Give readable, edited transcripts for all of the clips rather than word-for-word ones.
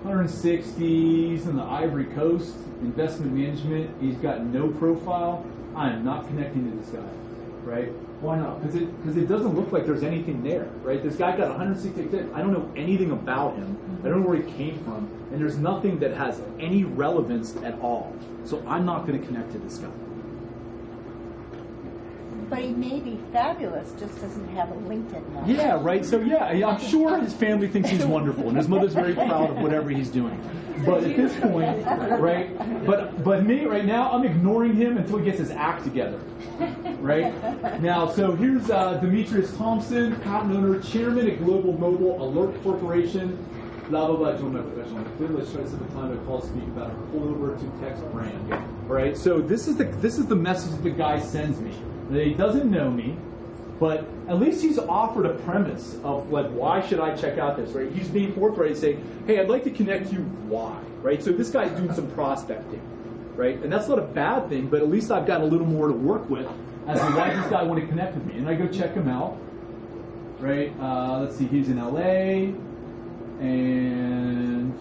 160, he's in the Ivory Coast, investment management, he's got no profile. I am not connecting to this guy, right? Why not? Because it doesn't look like there's anything there, right? This guy got 160, I don't know anything about him. I don't know where he came from, and there's nothing that has any relevance at all. So I'm not going to connect to this guy. But he may be fabulous, just doesn't have a LinkedIn line. Yeah, right. So yeah, I'm sure his family thinks he's wonderful, and his mother's very proud of whatever he's doing. But at this point, right? But me right now, I'm ignoring him until he gets his act together, right? Now, so here's Demetrius Thompson, patent owner, chairman at Global Mobile Alert Corporation. Blah blah blah. Join my professional. Let's try to set the time to call speak about a pullover to text brand. All right. So this is the message that the guy sends me. That he doesn't know me, but at least he's offered a premise of like, why should I check out this, right? He's being forthright saying, hey, I'd like to connect you, why, right? So this guy's doing some prospecting, right? And that's not a bad thing, but at least I've got a little more to work with as to why this guy want to connect with me. And I go check him out, right? Let's see, he's in LA, and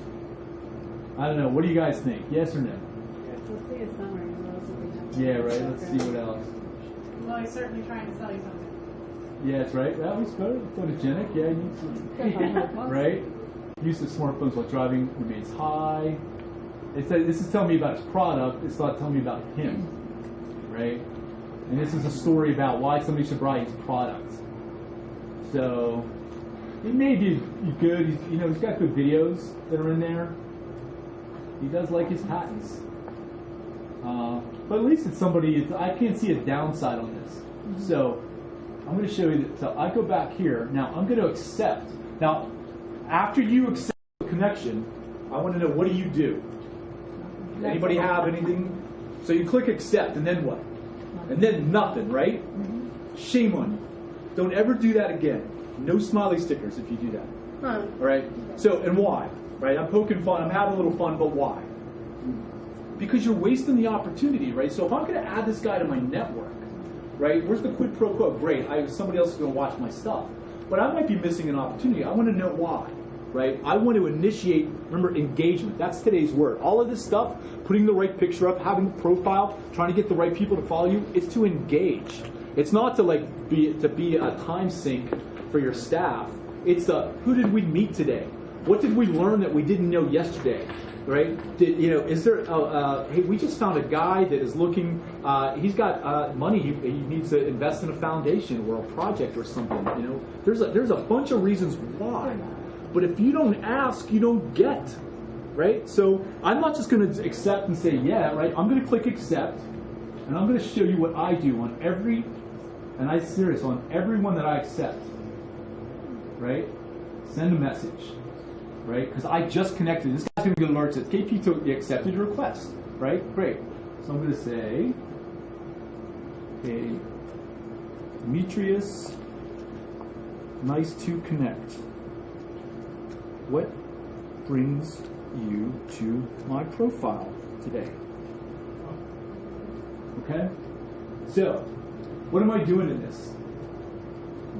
I don't know, what do you guys think? Yes or no? Let's see a summary. Yeah, right, let's see what else. Well, he's certainly trying to sell you something. Yeah, that's right. That was good. Photogenic. Yeah, he needs right? Use of smartphones while driving remains high. This is telling me about his product. It's not telling me about him, right? And this is a story about why somebody should buy his product. So he may be good. He's got good videos that are in there. He does like his patents. But at least it's somebody, I can't see a downside on this. Mm-hmm. So I'm going to show you that. So I go back here. Now I'm going to accept. Now, after you accept the connection, I want to know, what do you do? Anybody have anything? So you click accept, and then what? And then nothing, right? Mm-hmm. Shame on you. Don't ever do that again. No smiley stickers if you do that. All right? So, and why? Right? I'm poking fun. I'm having a little fun, but why? Because you're wasting the opportunity, right? So if I'm going to add this guy to my network, right? Where's the quid pro quo? Great, somebody else is going to watch my stuff. But I might be missing an opportunity. I want to know why, right? I want to initiate, remember, engagement. That's today's word. All of this stuff, putting the right picture up, having a profile, trying to get the right people to follow you, it's to engage. It's not to be a time sink for your staff. It's who did we meet today? What did we learn that we didn't know yesterday? Right? Is there? Hey, we just found a guy that is looking. He's got money. He needs to invest in a foundation or a project or something. There's a bunch of reasons why. But if you don't ask, you don't get. Right? So I'm not just going to accept and say yeah. Right? I'm going to click accept, and I'm going to show you what I do on every. And I'm serious on everyone that I accept. Right? Send a message. Right? Because I just connected. This guy's going to get alerts that KP accepted your request. Right? Great. So I'm going to say, hey, Demetrius, nice to connect. What brings you to my profile today? Okay? So, what am I doing in this?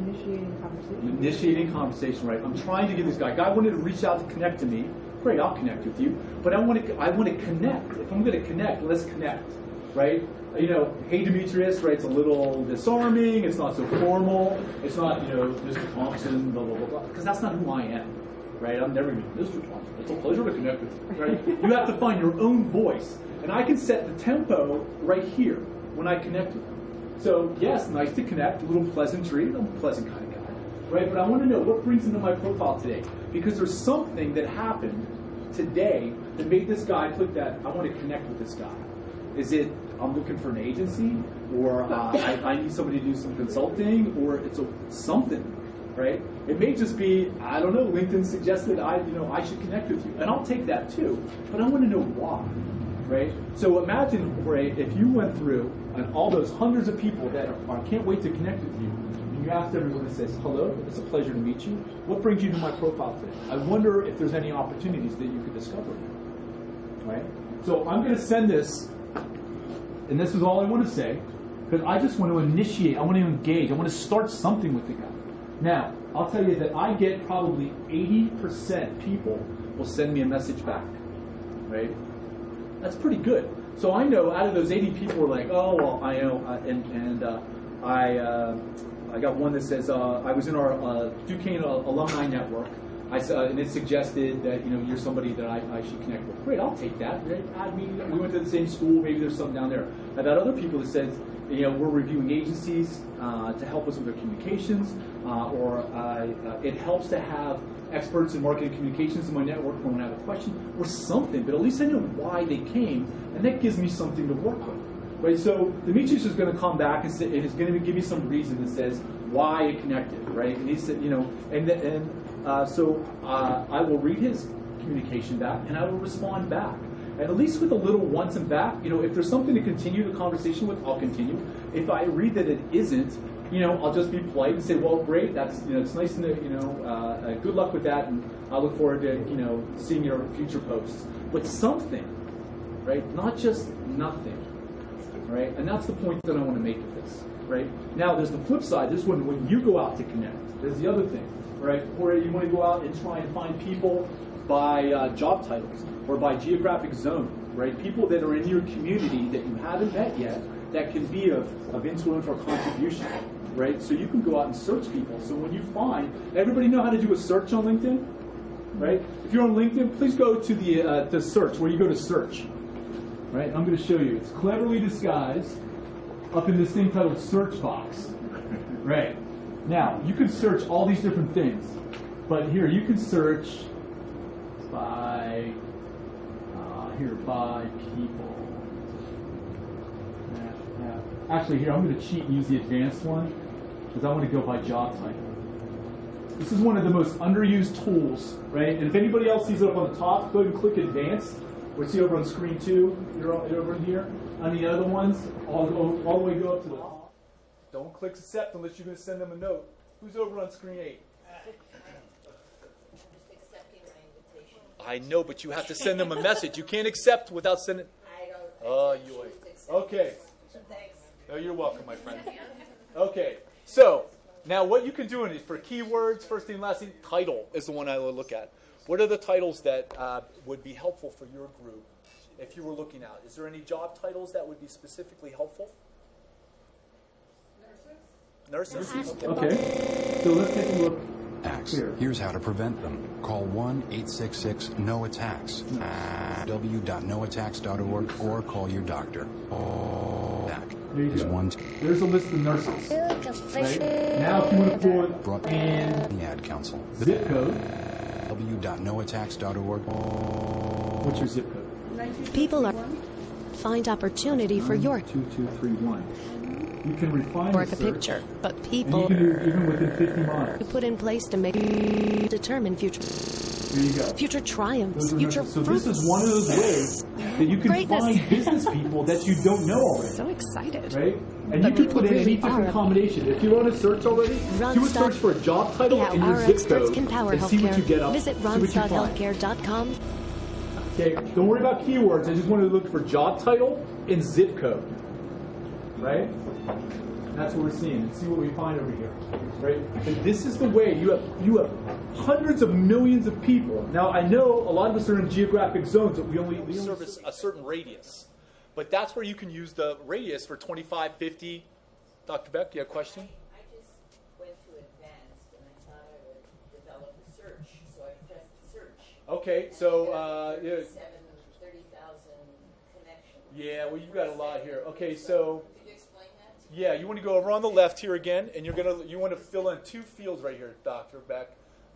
Initiating conversation. Initiating conversation, right? I'm trying to get this guy. Guy wanted to reach out to connect to me. Great, I'll connect with you. But I want to connect. If I'm going to connect, let's connect, right? Hey Demetrius, right? It's a little disarming. It's not so formal. It's not, Mr. Thompson, blah blah blah blah. Because that's not who I am, right? I'm never going to be Mr. Thompson. It's a pleasure to connect with you, right? You have to find your own voice, and I can set the tempo right here when I connect with you. So, yes, nice to connect, a little pleasantry. I'm a pleasant kind of guy, right? But I want to know what brings into my profile today. Because there's something that happened today that made this guy click that, I want to connect with this guy. Is it, I'm looking for an agency, or I need somebody to do some consulting, or it's something, right? It may just be, I don't know, LinkedIn suggested I should connect with you. And I'll take that too, but I want to know why. Right? So imagine, Ray, if you went through and all those hundreds of people that can't wait to connect with you, and you asked everyone that says, hello, it's a pleasure to meet you. What brings you to my profile today? I wonder if there's any opportunities that you could discover. Right? So I'm going to send this, and this is all I want to say, because I just want to initiate, I want to engage, I want to start something with the guy. Now, I'll tell you that I get probably 80% people will send me a message back, right? That's pretty good. So I know out of those 80 people are like, oh, well, I know, I got one that says, I was in our Duquesne alumni network, and it suggested that, you're somebody that I should connect with. Great, I'll take that. Right? Add me. We went to the same school. Maybe there's something down there. I've had other people that said, we're reviewing agencies to help us with their communications, or it helps to have experts in marketing communications in my network when I have a question or something. But at least I know why they came, and that gives me something to work with. Right? So Demetrius is going to come back and is going to give me some reason that says why it connected. Right? And he said, so I will read his communication back, and I will respond back. And at least with a little once and back, if there's something to continue the conversation with, I'll continue. If I read that it isn't, I'll just be polite and say, well, great, that's, it's nice to know, good luck with that, and I look forward to, seeing your future posts. But something, right? Not just nothing, right? And that's the point that I want to make of this, right? Now, there's the flip side. This is when you go out to connect. There's the other thing, right? Where you want to go out and try and find people by job titles or by geographic zone, right? People that are in your community that you haven't met yet that can be of influence or contribution, right? So you can go out and search people. So when you find, everybody know how to do a search on LinkedIn, right? If you're on LinkedIn, please go to the search, where you go to search, right? I'm going to show you. It's cleverly disguised up in this thing titled search box, right? Now, you can search all these different things, but here you can search by people. Actually, here I'm going to cheat and use the advanced one because I want to go by job title. This is one of the most underused tools, right? And if anybody else sees it up on the top, go ahead and click advanced. We'll see over on screen 2. You're over here. On the other ones, all the way go up to the top. Don't click accept unless you're going to send them a note. Who's over on screen 8? I know, but you have to send them a message. You can't accept without sending. Oh, you wait. Okay. Oh, you're welcome, my friend. Okay. So now, what you can do in it for keywords, first thing, last thing, title is the one I will look at. What are the titles that would be helpful for your group if you were looking out? Is there any job titles that would be specifically helpful? Nurses. Okay. So let's take a look. Here's how to prevent them. Call 1-866-NO-ATTACKS. w.noattacks.org or call your doctor. There you go. There's a list of nurses. Right? Now if you want to put in the ad council. Zip code. w.noattacks.org. What's your zip code? People are find opportunity for your 2231. You can refine work the a search, picture, but people and you can do even within 50 miles. you put in place to make determine future There you go. future triumphs, future So this is one of those ways that you can Greatness. find business people that you don't know already. So excited. Right? And The you can people put in any really different are. combination. If you want to search already, do a search for a job title How and your our zip experts code can power and see what you healthcare. get up. Visit see what you find. rons.healthcare.com. Okay, don't worry about keywords. I just wanted to look for job title and zip code. Right? That's what we're seeing. And see what we find over here. Right? And this is the way you have hundreds of millions of people. Now I know a lot of us are in geographic zones that we only service a certain radius. But that's where you can use the radius for 25, 50. Dr. Beck, do you have a question? I just went to advanced and I thought I would develop a search, so I pressed search. Okay, so 30,000 connections. yeah, well you've got a lot here. Okay, so Could you explain that? yeah, you want to go over on the left here again, and you want to fill in 2 fields right here, Dr. Beck.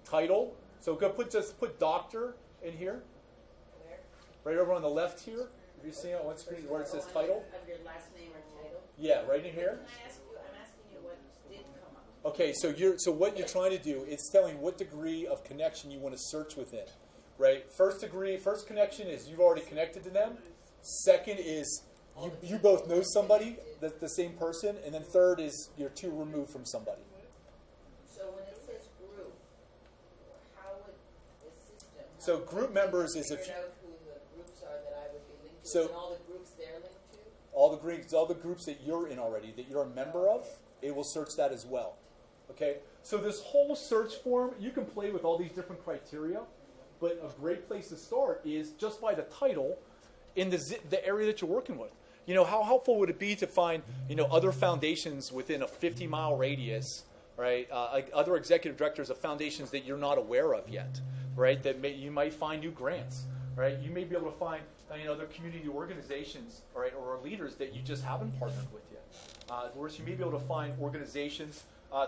Title. So just put doctor in here. Where? Right over on the left here. If you see on one screen where it says title. Under last name or title? Yeah, right in here. Can I ask you? I'm asking you what did come up. Okay, so what you're trying to do, it's telling what degree of connection you want to search within. Right? First connection is you've already connected to them. Second is you both know somebody, the same person, and then third is you're 2 removed from somebody. So when it says group, how would the system? So group members is if figure out who the groups are that I would be linked to, So- and all the groups they're linked to? all the groups that you're in already, that you're a member of, it will search that as well. Okay, so this whole search form, you can play with all these different criteria, but a great place to start is just by the title in the area that you're working with. You know, how helpful would it be to find, you know, other foundations within a 50-mile radius, right? Like other executive directors of foundations that you're not aware of yet, right? That you might find new grants, right? You may be able to find, you know, other community organizations, right, or leaders that you just haven't partnered with yet. Whereas you may be able to find organizations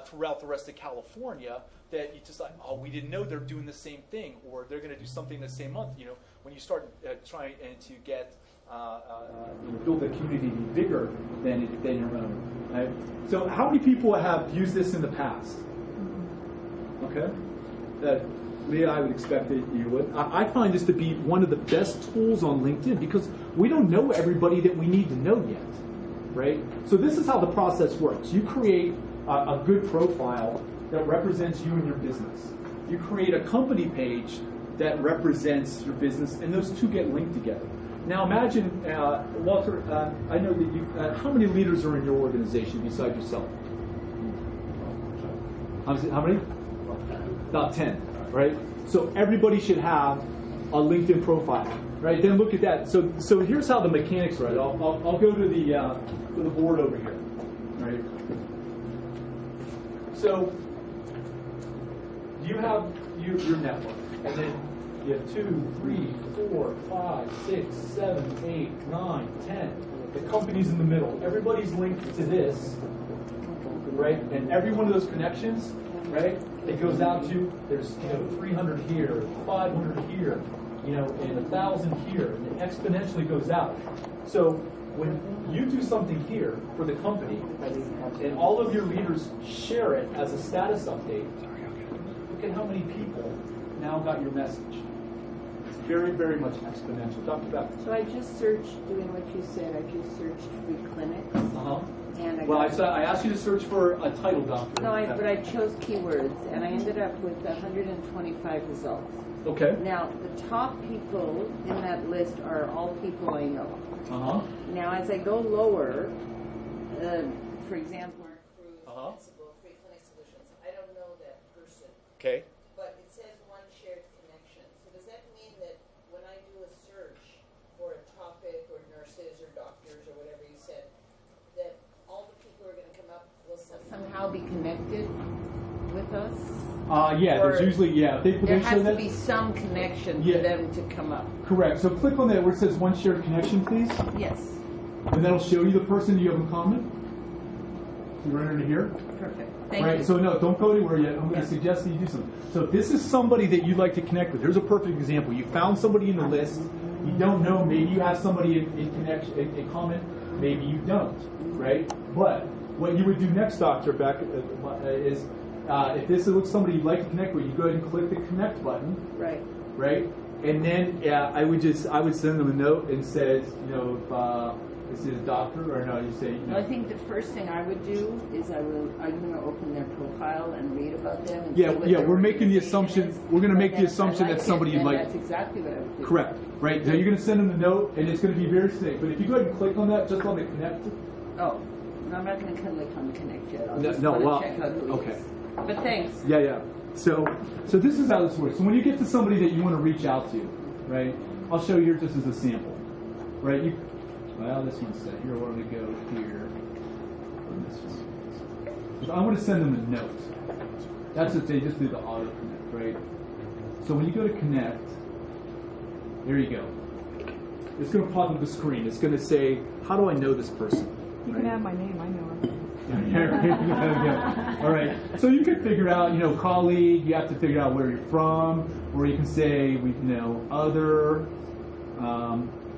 throughout the rest of California that you just like, oh, we didn't know they're doing the same thing, or they're going to do something the same month. You know, when you start trying to get build a community bigger than your own. Right? So, how many people have used this in the past? Okay, Leah, I would expect that you would. I find this to be one of the best tools on LinkedIn because we don't know everybody that we need to know yet, right? So this is how the process works. You create a good profile that represents you and your business. You create a company page that represents your business, and those two get linked together. Now imagine, Walter, I know that you, how many leaders are in your organization besides yourself? How many? About 10, right? So everybody should have a LinkedIn profile, right? Then look at that. So here's how the mechanics are. I'll go to the board over here, right? So you have your network, and then you have 2, 3, 4, 5, 6, 7, 8, 9, 10. The company's in the middle. Everybody's linked to this, right? And every one of those connections, right? It goes out to, there's 300 here, 500 here, and 1,000 here, and it exponentially goes out. So when you do something here for the company, and all of your leaders share it as a status update, look at how many people now got your message. It's very, very much exponential. Dr. Beck. So I just searched, doing what you said, I just searched free clinics. Uh-huh. And I asked you to search for a title, doctor. No, but I chose keywords, and I ended up with 125 results. Okay. Now, the top people in that list are all people I know. Uh-huh. Now, as I go lower, for example, Mark Cruz, principal of Free Clinic Solutions. I don't know that person. Okay. But it says one shared connection. So does that mean that when I do a search for a topic or nurses or doctors or whatever you said, that all the people who are going to come up will somehow be connected with us? Yeah, there's usually, there has to be some connection for them to come up. Correct. So click on that where it says one shared connection, please. Yes. And that'll show you the person you have in common. So you're entering here. Perfect. Thank you. So no, don't go anywhere yet. I'm going to suggest that you do something. So if this is somebody that you'd like to connect with, here's a perfect example. You found somebody in the list. You don't know. Maybe you have somebody in connection, in common. Maybe you don't. Right? But what you would do next, Dr. Beck, is if this looks somebody you'd like to connect with, you go ahead and click the connect button. Right. Right? And then I would send them a note and says, if this is a doctor, or no, you say, I think the first thing I would do is I'm going to open their profile and read about them. And we're making the assumption. We're going to make the assumption that somebody you'd like. That's exactly what I would do. Correct. Right. So you're going to send them a note, and it's going to be very safe. But if you go ahead and click on that, just on the connect. Oh, no, I'm not going to click on the connect yet. I'll just check out who he is. But thanks. Yeah. So this is how this works. So when you get to somebody that you want to reach out to, right? I'll show you here just as a sample, right? This one's set here. We're going to go here on this one. So I want to send them a note. That's what they just do the auto connect, right? So when you go to connect, there you go. It's going to pop up the screen. It's going to say, "How do I know this person?" You can have my name. I know her. All right. So you can figure out, colleague. You have to figure out where you're from, or you can say, other.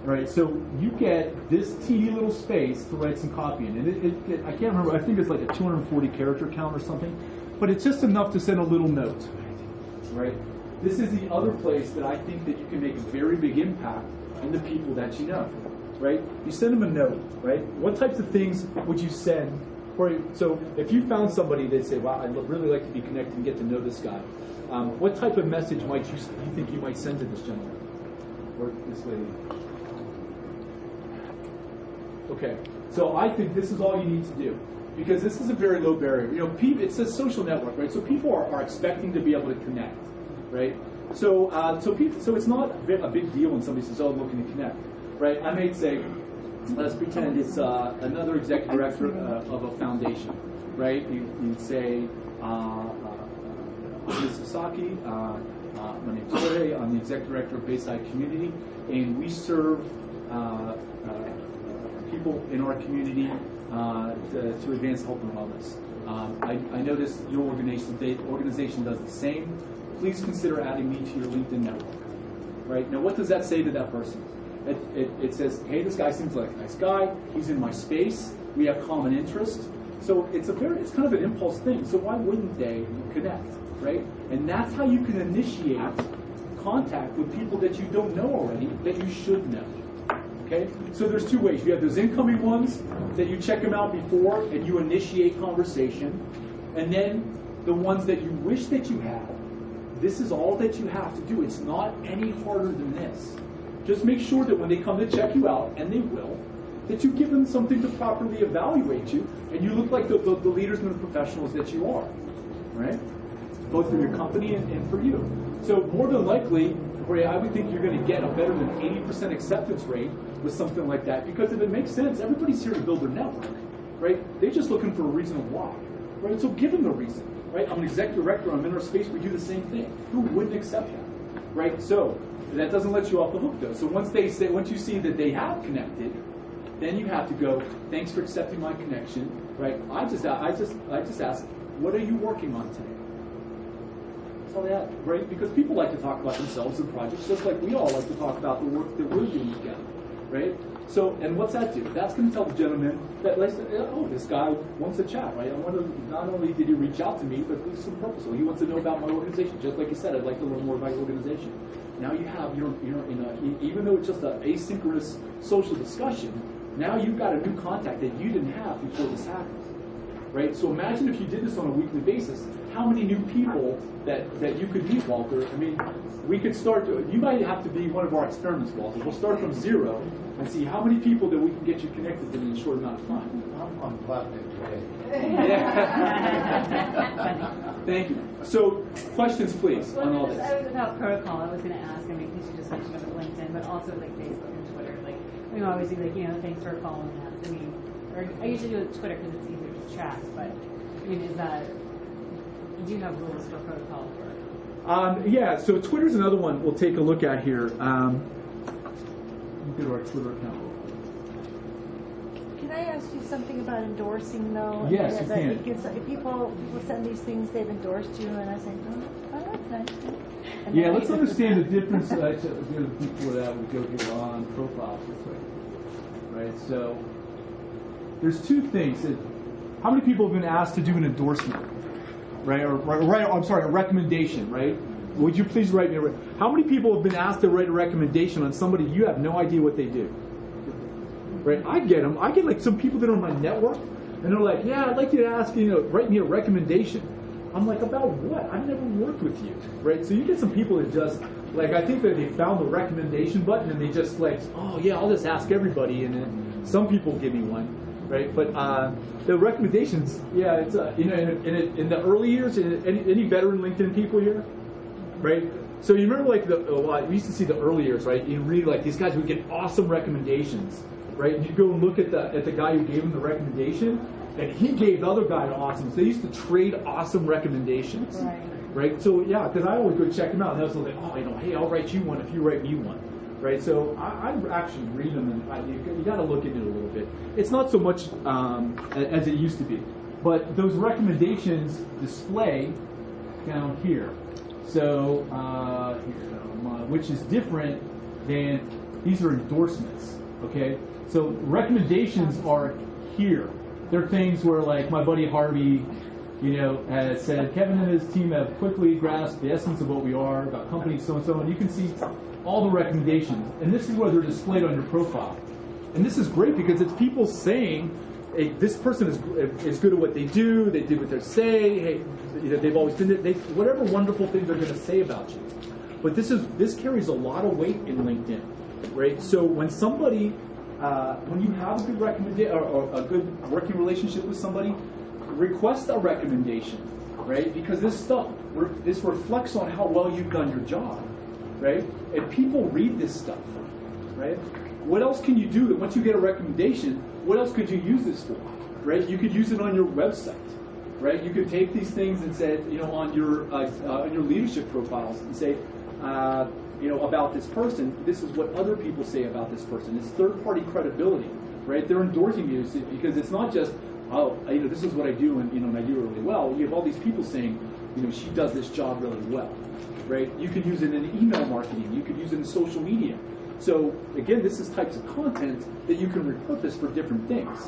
Right. So you get this teeny little space to write some copy in. And I can't remember. I think it's like a 240 character count or something, but it's just enough to send a little note. Right. This is the other place that I think that you can make a very big impact on the people that you know. Right. You send them a note. Right. What types of things would you send? So if you found somebody that say, "Wow, I'd really like to be connected and get to know this guy," what type of message might you think you might send to this gentleman or this lady? Okay, so I think this is all you need to do. because this is a very low barrier. You know, it's a social network, right? So people are expecting to be able to connect, right? So so it's not a big deal when somebody says, "Oh, I'm looking to connect," right? I may say, let's pretend it's another executive director of a foundation, right? You'd say, I'm Sasaki, my name's Jorge, I'm the executive director of Bayside Community, and we serve people in our community to advance health and wellness. I noticed your organization does the same. Please consider adding me to your LinkedIn network. Right? Now, what does that say to that person? It says, hey, this guy seems like a nice guy. He's in my space. We have common interest. So it's kind of an impulse thing. So why wouldn't they connect, right? And that's how you can initiate contact with people that you don't know already that you should know. Okay? So there's two ways. You have those incoming ones that you check them out before and you initiate conversation. And then the ones that you wish that you had. This is all that you have to do. It's not any harder than this. Just make sure that when they come to check you out, and they will, that you give them something to properly evaluate you, and you look like the leaders and the professionals that you are, right? Both for your company and for you. So more than likely, I would think you're going to get a better than 80% acceptance rate with something like that, because if it makes sense, everybody's here to build their network, right? They're just looking for a reason why, right? So give them the reason, right? I'm an executive director, I'm in our space, we do the same thing. Who wouldn't accept that, right? So that doesn't let you off the hook, though. So once you see that they have connected, then you have to go, thanks for accepting my connection, right? I just ask, what are you working on today? That's all that, right? Because people like to talk about themselves and projects, just like we all like to talk about the work that we're doing together, right? So, and what's that do? That's going to tell the gentleman that, like, oh, this guy wants to chat, right? I want to, not only did he reach out to me, but there's some purpose. So he wants to know about my organization, just like you said. I'd like to learn more about your organization. Now you have even though it's just an asynchronous social discussion, now you've got a new contact that you didn't have before this happened, right? So imagine if you did this on a weekly basis, how many new people that you could meet, Walter. I mean, we could start, you might have to be one of our experiments, Walter. We'll start from 0 and see how many people that we can get you connected to in a short amount of time. I'm platinum today. Thank you. So, questions, please, on all this. I was about protocol. I was going to ask. I mean, because you just mentioned about LinkedIn, but also like Facebook and Twitter. Like, we always do like, thanks for following us. I mean, or I usually do it Twitter because it's easier to track. But I mean, do you have rules for protocol for? Yeah. So Twitter's another one we'll take a look at here. Look at our Twitter account. Can I ask you something about endorsing, though? Yes, you can. If people send these things, they've endorsed you, and I say, oh, that's nice. And yeah, let's understand the difference. Before that, we go here on profiles real quick. Right, so there's two things. How many people have been asked to do an endorsement? Right, I'm sorry, a recommendation, right? Would you please write me how many people have been asked to write a recommendation on somebody you have no idea what they do? Right, I get them. I get like some people that are on my network, and they're like, yeah, I'd like you to ask, write me a recommendation. I'm like, about what? I've never worked with you, right? So you get some people that just, like, I think that they found the recommendation button, and they just like, oh yeah, I'll just ask everybody, and then some people give me one, right? But the recommendations, yeah, it's in the early years, any veteran LinkedIn people here, right? So you remember like we used to see the early years, right? You read like these guys would get awesome recommendations, right? And you go and look at the guy who gave him the recommendation, and he gave the other guy an awesome. So they used to trade awesome recommendations, right? So yeah, because I always go check them out, and I was like, oh, hey, I'll write you one if you write me one, right? So I actually read them, and you got to look into it a little bit. It's not so much as it used to be, but those recommendations display down here. So which is different than these are endorsements. Okay, so recommendations are here. They're things where, like, my buddy Harvey, has said, Kevin and his team have quickly grasped the essence of what we are, about companies, so and so, and you can see all the recommendations. And this is where they're displayed on your profile. And this is great because it's people saying, hey, this person is good at what they do, they did what they say, hey, they've always been there, whatever wonderful things they're going to say about you. But this carries a lot of weight in LinkedIn, right? So when somebody when you have a good recommendation or a good working relationship with somebody, request a recommendation, right? Because this reflects on how well you've done your job, right? And people read this stuff, right? What else can you do? Once you get a recommendation, what else could you use this for, right? You could use it on your website, right? You could take these things and say, on your leadership profiles and say, about this person, this is what other people say about this person. It's third-party credibility, right? They're endorsing you because it's not just, this is what I do and I do it really well. You have all these people saying, she does this job really well, right? You can use it in email marketing. You could use it in social media. So again, this is types of content that you can repurpose for different things.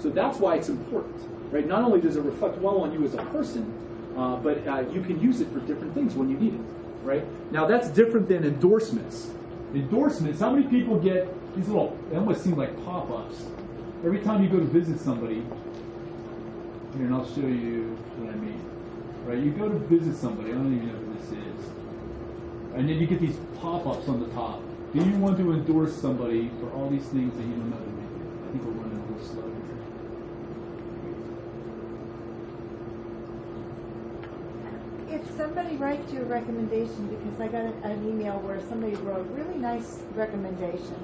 So that's why it's important, right? Not only does it reflect well on you as a person, but you can use it for different things when you need it, right? Now that's different than endorsements. Endorsements, how many people get these little, they almost seem like pop-ups. Every time you go to visit somebody, here, and I'll show you what I mean. Right, you go to visit somebody, I don't even know who this is, and then you get these pop-ups on the top. Do you want to endorse somebody for all these things that you don't know to do? I think we're running a little slow here. If somebody writes you a recommendation, because I got an email where somebody wrote a really nice recommendation,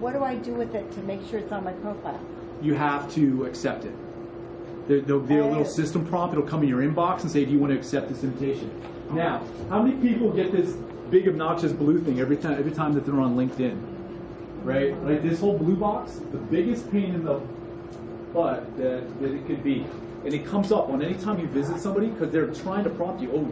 what do I do with it to make sure it's on my profile? You have to accept it. There'll be a little system prompt. It'll come in your inbox and say, do you want to accept this invitation? Now, how many people get this big obnoxious blue thing every time that they're on LinkedIn? Right? Like this whole blue box, the biggest pain in the butt that it could be. And it comes up on any time you visit somebody because they're trying to prompt you. Oh,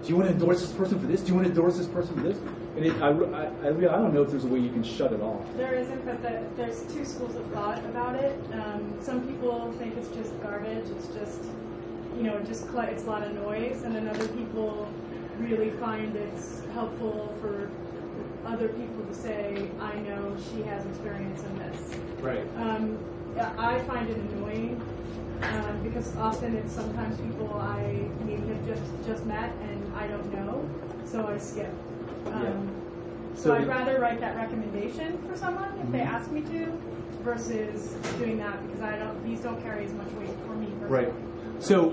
do you want to endorse this person for this? Do you want to endorse this person for this? And I don't know if there's a way you can shut it off. There isn't, but there's two schools of thought about it. Some people think it's just garbage. It's just, it's a lot of noise. And then other people really find it's helpful for other people to say, I know she has experience in this. Right. I find it annoying because often it's sometimes people I maybe have just met and I don't know, so I skip. So I'd rather write that recommendation for someone if they ask me to, versus doing that because these don't carry as much weight for me personally. Right. So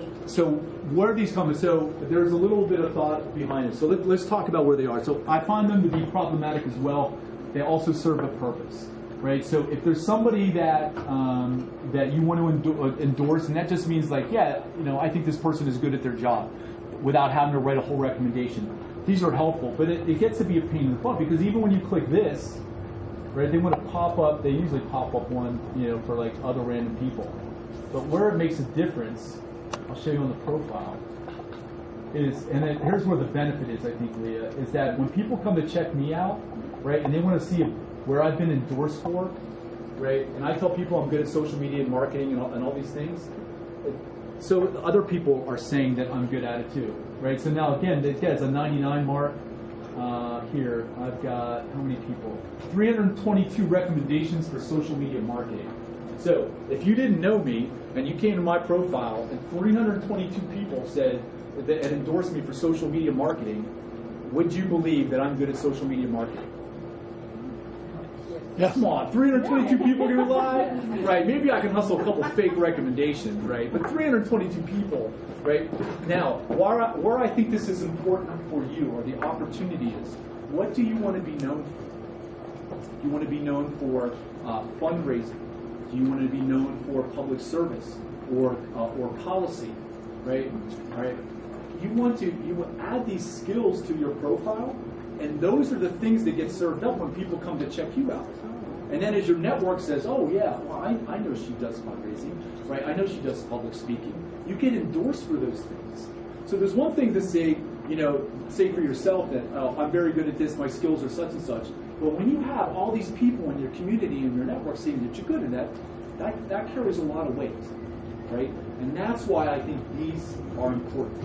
where are these coming? So there's a little bit of thought behind it. So let's talk about where they are. So I find them to be problematic as well. They also serve a purpose, right? So if there's somebody that you want to endorse, and that just means like, I think this person is good at their job, without having to write a whole recommendation. These are helpful, but it gets to be a pain in the butt because even when you click this, right, they want to pop up. They usually pop up one, for like other random people. But where it makes a difference, I'll show you on the profile, here's where the benefit is, I think, Leah, is that when people come to check me out, right, and they want to see where I've been endorsed for, right, and I tell people I'm good at social media and marketing and all these things, so other people are saying that I'm good at it too, right? So now, again, it's a 99 mark. Here, I've got, how many people? 322 recommendations for social media marketing. So if you didn't know me and you came to my profile and 322 people said that had endorsed me for social media marketing, would you believe that I'm good at social media marketing? Yes. Come on, 322 people can lie? Right, maybe I can hustle a couple fake recommendations, right? But 322 people, right? Now, where I think this is important for you, or the opportunity is, what do you want to be known for? Do you want to be known for fundraising? Do you want to be known for public service or policy, right? All right. You want to add these skills to your profile, and those are the things that get served up when people come to check you out. And then as your network says, oh yeah, well, I know she does fundraising, right? I know she does public speaking. You get endorsed for those things. So there's one thing to say, say for yourself that, oh, I'm very good at this, my skills are such and such. But when you have all these people in your community and your network saying that you're good at that carries a lot of weight, right? And that's why I think these are important,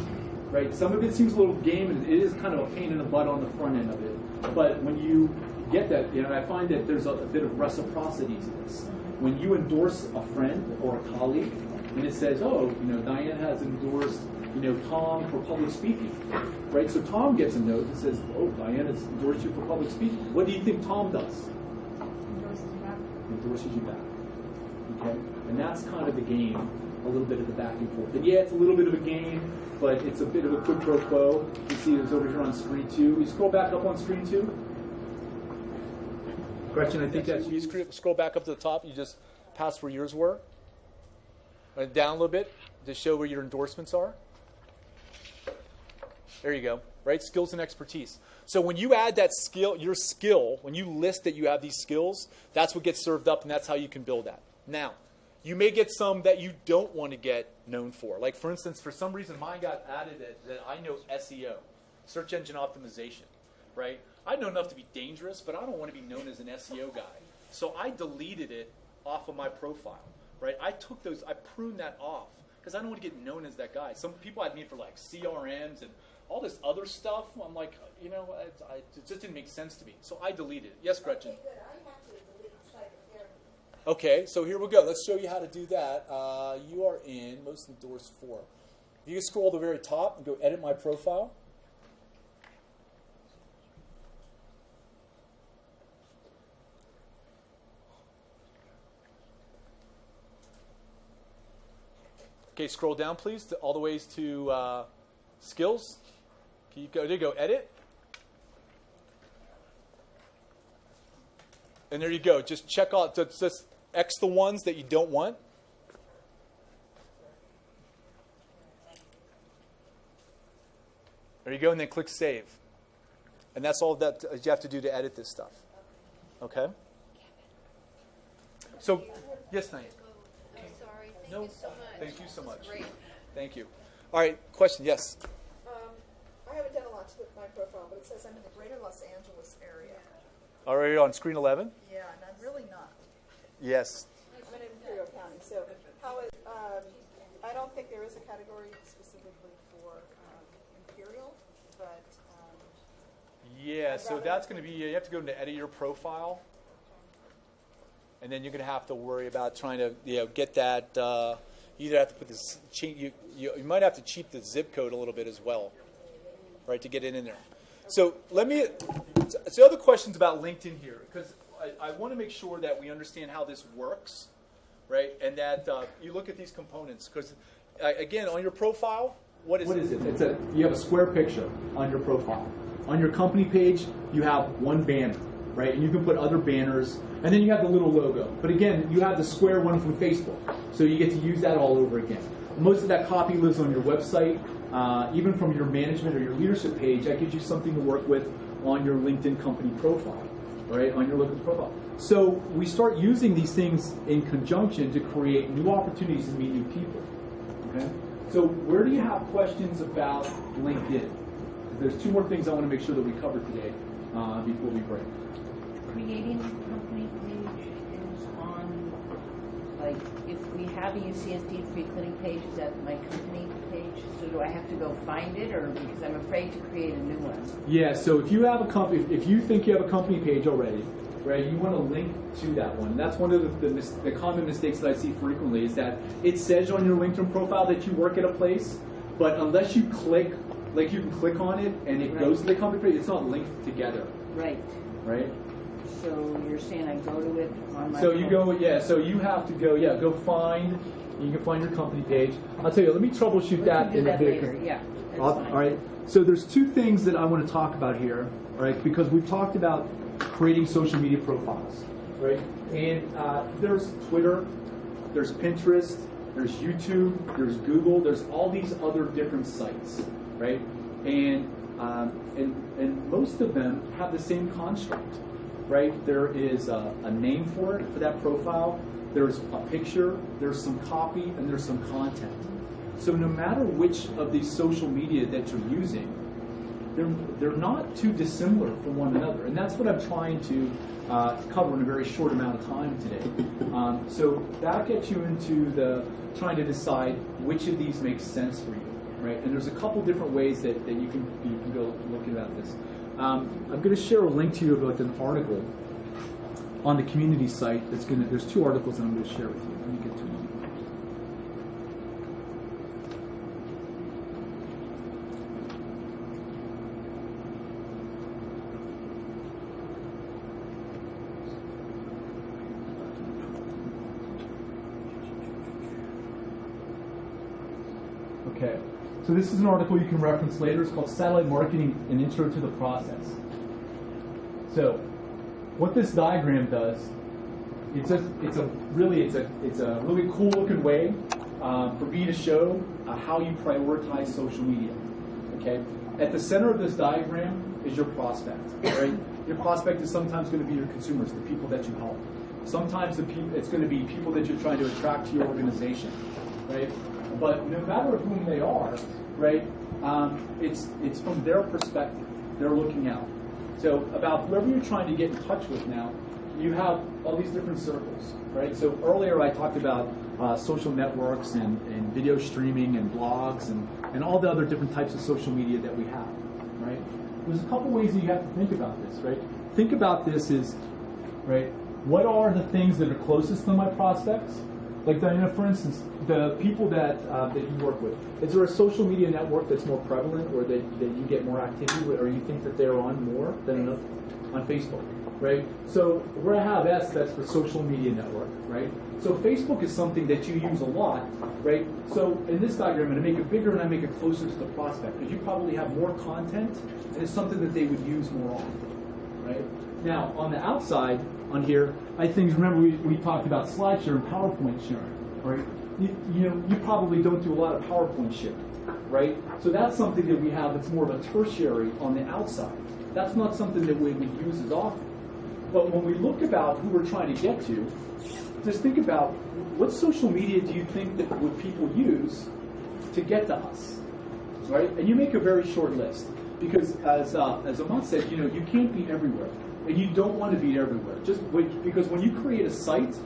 right? Some of it seems a little game, and it is kind of a pain in the butt on the front end of it. But when you get that, I find that there's a bit of reciprocity to this. When you endorse a friend or a colleague, and it says, oh, Diane has endorsed, Tom for public speaking, right? So Tom gets a note that says, oh, Diane has endorsed you for public speaking. What do you think Tom does? endorses you back. Okay? And that's kind of the game, a little bit of the back and forth. And yeah, it's a little bit of a game, but it's a bit of a quid pro quo. You see it's over here on screen 2. You scroll back up on screen 2. Gretchen, I think that's you. Scroll back up to the top. You just pass where yours were. And down a little bit to show where your endorsements are. There you go. Right? Skills and expertise. So when you add that skill, your skill, when you list that you have these skills, that's what gets served up, and that's how you can build that. Now, you may get some that you don't want to get known for. Like, for instance, for some reason, mine got added that I know SEO, search engine optimization, right? I know enough to be dangerous, but I don't want to be known as an SEO guy. So I deleted it off of my profile, right? I pruned that off because I don't want to get known as that guy. Some people had me for like CRMs and all this other stuff. I'm like, it just didn't make sense to me. So I deleted it. Yes, Gretchen? Okay, good. I have to delete the site again. Okay, so here we go. Let's show you how to do that. You are in most endorsed 4. You can scroll to the very top and go edit my profile. Okay, scroll down, please, all the ways to skills. Can you go? There you go. Edit. And there you go. Just check out. Just X the ones that you don't want. There you go, and then click Save. And that's all that you have to do to edit this stuff. Okay? So, yes, Naeem. I'm sorry. Thank No, you so much. thank you so much. Great. Thank you. All right, question, yes. I haven't done a lot with my profile, but it says I'm in the greater Los Angeles area. All right, on screen 11? Yeah, and I'm really not. Yes. I'm in Imperial County, so I don't think there is a category specifically for Imperial, but... Yeah, so that's going to be, you have to go into edit your profile, and then you're going to have to worry about trying to get that, you either have to put this, you might have to cheat the zip code a little bit as well, right, to get it in there. So so other questions about LinkedIn here, because I want to make sure that we understand how this works, right, and that you look at these components, because again, on your profile, what is it? You have a square picture on your profile. On your company page, you have one banner, right, and you can put other banners, and then you have the little logo. But again, you have the square one from Facebook, so you get to use that all over again. Most of that copy lives on your website. Even from your management or your leadership page, that gives you something to work with on your LinkedIn company profile, right? On your LinkedIn profile. So we start using these things in conjunction to create new opportunities to meet new people. Okay. So where do you have questions about LinkedIn? There's 2 more things I want to make sure that we cover today before we break. Creating a company page is on, like, if we have a UCSD free clinic page, is that my company page? So do I have to go find it, or because I'm afraid to create a new one? Yeah, so if you have a company, if you think you have a company page already, right, you want to link to that one. That's one of the common mistakes that I see frequently is that it says on your LinkedIn profile that you work at a place, but unless you click, like you can click on it and it goes to the company page, it's not linked together. Right. Right? So you're saying I go to it on my So you go, so you have to go, go find, you can find your company page. I'll tell you, let me troubleshoot that in a bit. Later. Yeah. All right. So there's 2 things that I want to talk about here, right? Because we've talked about creating social media profiles, right? And there's Twitter, there's Pinterest, there's YouTube, there's Google, there's all these other different sites, right? And most of them have the same construct, right? There is a name for it, for that profile. There's a picture, there's some copy, and there's some content. So no matter which of these social media that you're using, they're not too dissimilar from one another. And that's what I'm trying to cover in a very short amount of time today. So that gets you into trying to decide which of these makes sense for you, right? And there's a couple different ways that you can go looking at this. I'm going to share a link to you about an article on the community site there's 2 articles that I'm going to share with you. Let me get to them. Okay. So this is an article you can reference later. It's called Satellite Marketing, an Intro to the Process. So what this diagram does, it's a really cool looking way for me to show how you prioritize social media. Okay. At the center of this diagram is your prospect. Right. Your prospect is sometimes going to be your consumers, the people that you help. Sometimes it's going to be people that you're trying to attract to your organization. Right. But no matter whom they are, right, it's from their perspective. They're looking out. So about whoever you're trying to get in touch with now, you have all these different circles, right? So earlier I talked about social networks and video streaming and blogs and all the other different types of social media that we have, right? There's a couple ways that you have to think about this, right? Think about this as, right, what are the things that are closest to my prospects? Like Diana, for instance, the people that you work with, is there a social media network that's more prevalent or that you get more activity with, or you think that they're on more than another? On Facebook, right? So where I have S, that's for social media network, right? So Facebook is something that you use a lot, right? So in this diagram, I'm going to make it bigger and I make it closer to the prospect because you probably have more content and it's something that they would use more often, right? Now, on the outside, on here, I think, remember we talked about SlideShare and PowerPoint sharing, right? You probably don't do a lot of PowerPoint sharing, right? So that's something that we have that's more of a tertiary on the outside. That's not something that we would use as often. But when we look about who we're trying to get to, just think about what social media do you think that would people use to get to us, right? And you make a very short list because, as Amat said, you can't be everywhere. And you don't want to be everywhere. Because when you create a site,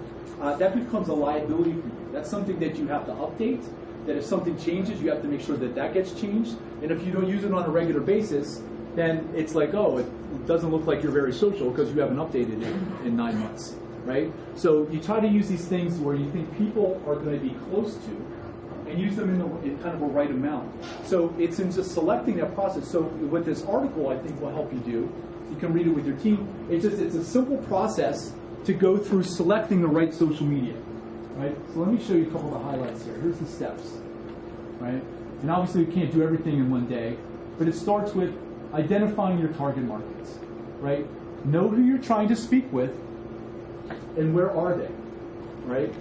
that becomes a liability for you. That's something that you have to update, that if something changes, you have to make sure that gets changed. And if you don't use it on a regular basis, then it's like, oh, it doesn't look like you're very social because you haven't updated it in 9 months, right? So you try to use these things where you think people are going to be close to and use them in kind of a right amount. So it's in just selecting that process. So what this article, I think, will help you do, you can read it with your team. It's a simple process to go through selecting the right social media, right? So let me show you a couple of the highlights here. Here's the steps, right? And obviously we can't do everything in one day, but it starts with identifying your target markets, right? Know who you're trying to speak with and where are they, right?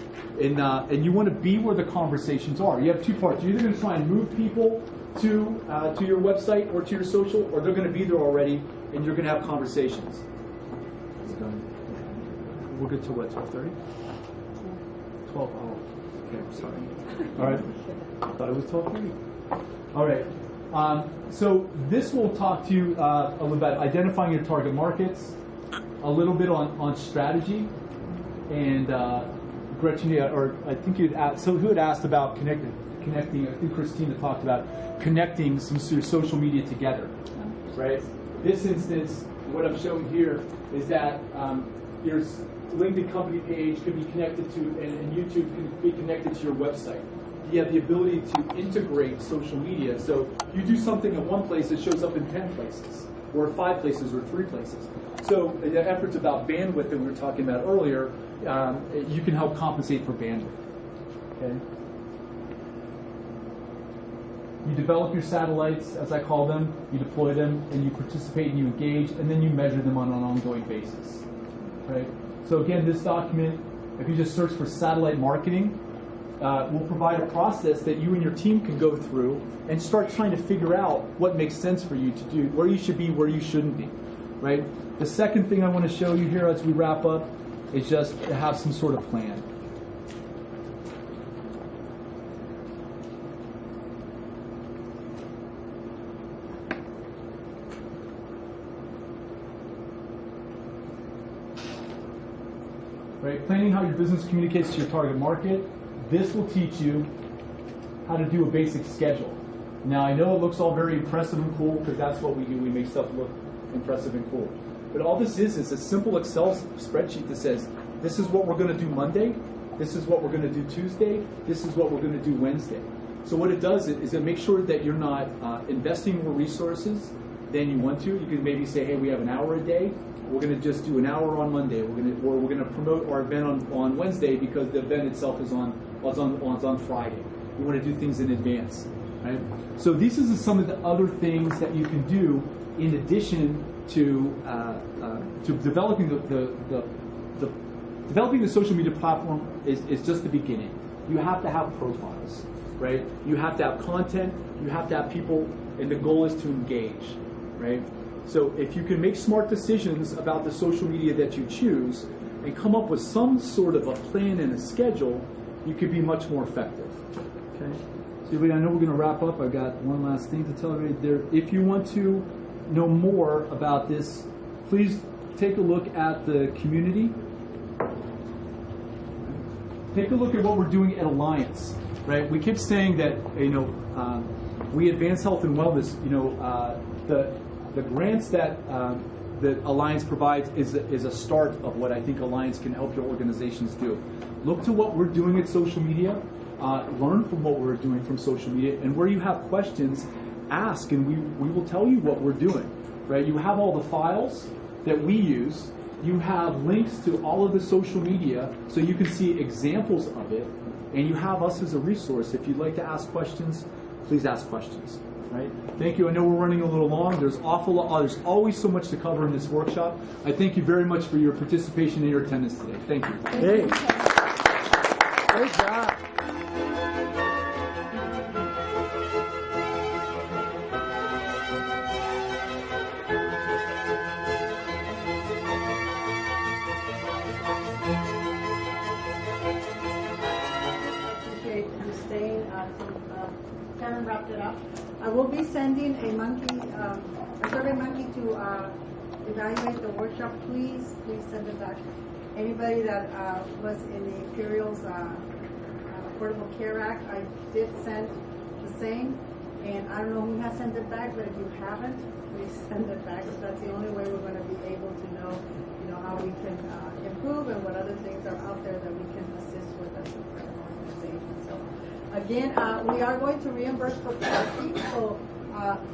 And you want to be where the conversations are. You have two parts. You're either going to try and move people to your website or to your social, or they're going to be there already and you're going to have conversations. We'll get to what, 12:30? 12, oh, okay, sorry. All right, I thought it was 12:30. All right, so this will talk to you a little about identifying your target markets, a little bit on strategy, and Gretchen, or I think you'd asked, so who had asked about connecting, I think Christina talked about connecting some social media together, right? This instance, what I'm showing here is that your LinkedIn company page can be connected to, and YouTube can be connected to your website. You have the ability to integrate social media. So you do something in one place, it shows up in 10 places, or 5 places, or 3 places. So the efforts about bandwidth that we were talking about earlier, you can help compensate for bandwidth. Okay. You develop your satellites, as I call them, you deploy them, and you participate and you engage, and then you measure them on an ongoing basis. Right? So again, this document, if you just search for satellite marketing, will provide a process that you and your team can go through and start trying to figure out what makes sense for you to do, where you should be, where you shouldn't be. Right? The second thing I want to show you here as we wrap up is just to have some sort of plan. Right? Planning how your business communicates to your target market. This will teach you how to do a basic schedule. Now, I know it looks all very impressive and cool because that's what we do. We make stuff look impressive and cool. But all this is a simple Excel spreadsheet that says, this is what we're going to do Monday, this is what we're going to do Tuesday, this is what we're going to do Wednesday. So what it does is it makes sure that you're not investing more resources than you want to. You can maybe say, hey, we have an hour a day. We're going to just do an hour on Monday. We're going to promote our event on Wednesday because the event itself is on Friday. We want to do things in advance. right? So these are some of the other things that you can do in addition to developing developing the social media platform is just the beginning. You have to have profiles, right? You have to have content, you have to have people, and the goal is to engage, right? So if you can make smart decisions about the social media that you choose and come up with some sort of a plan and a schedule, you could be much more effective, okay? So I know we're going to wrap up. I've got one last thing to tell everybody there. If you want to know more about this, please take a look at the community. Take a look at what we're doing at Alliance, right? We keep saying that, we advance health and wellness. The grants that Alliance provides is a start of what I think Alliance can help your organizations do. Look to what we're doing at social media, learn from what we're doing from social media, and where you have questions, ask, and we will tell you what we're doing, right? You have all the files that we use. You have links to all of the social media so you can see examples of it, and you have us as a resource. If you'd like to ask questions, please ask questions. Right? Thank you. I know we're running a little long. There's always so much to cover in this workshop. I thank you very much for your participation and your attendance today. Thank you. Hey. Great job. Appreciate you staying. Karen wrapped it up. I will be sending a survey monkey to evaluate the workshop. Please send it back. Anybody that was in the Imperial's Affordable Care Act, I did send the same. And I don't know who has sent it back, but if you haven't, please send it back, because that's the only way we're going to be able to know, how we can improve and what other things are out there that we can assist with as an organization. So, again, we are going to reimburse for parking, so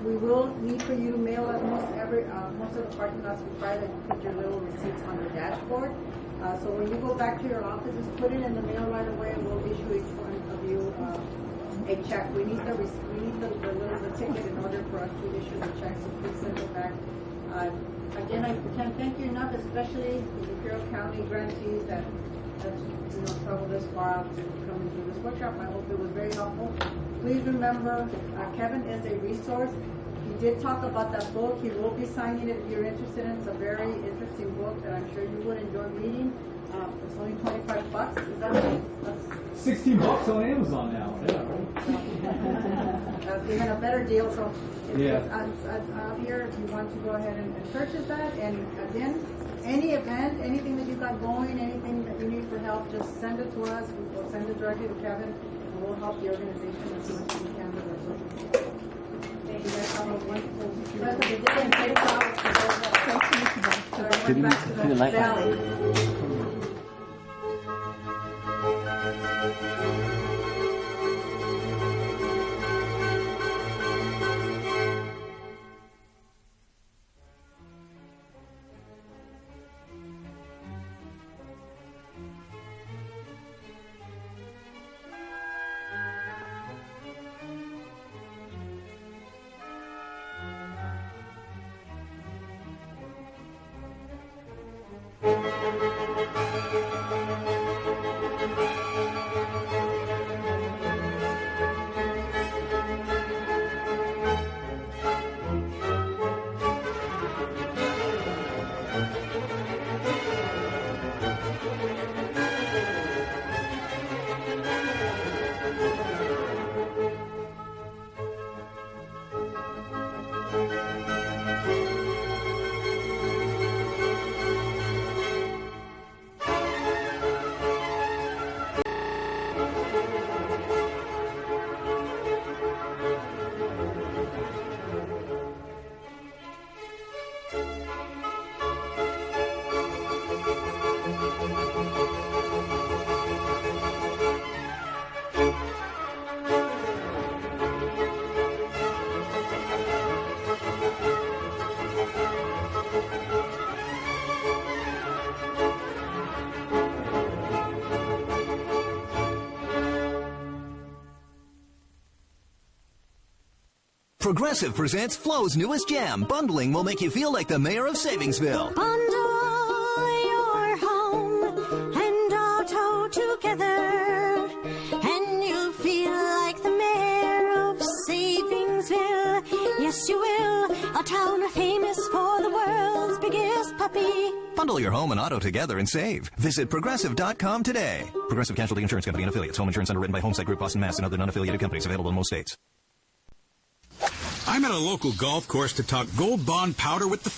we will need for you to mail at most of the parking lots require that you put your little receipts on the dashboard. So when you go back to your office, just put it in the mail right away, and we'll issue each one of you a check. We need the ticket in order for us to issue the check, so please send it back. Again, I can't thank you enough, especially the Imperial County grantees that traveled this far out to come and do this workshop. I hope it was very helpful. Please remember, Kevin is a resource. He did talk about that book. He will be signing it if you're interested in it. It's a very interesting book that I'm sure you would enjoy reading. It's only $25. Is that right? $16 on Amazon now. Yeah, Even a better deal. So it's out here if you want to go ahead and purchase that. And again, any event, anything that you got going, anything that you need for help, just send it to us. We'll send it directly to Kevin, and we'll help the organization as much as we can with our social media. Thank you guys. Have a wonderful rest of the day, and safe travels to those that went back to the valley. Progressive presents Flo's newest jam. Bundling will make you feel like the mayor of Savingsville. Bundle your home and auto together, and you'll feel like the mayor of Savingsville. Yes, you will. A town famous for the world's biggest puppy. Bundle your home and auto together and save. Visit Progressive.com today. Progressive Casualty Insurance Company and Affiliates. Home insurance underwritten by Homesite Group, Boston, Mass. and other non-affiliated companies. Available in most states. I'm at a local golf course to talk Gold Bond powder with the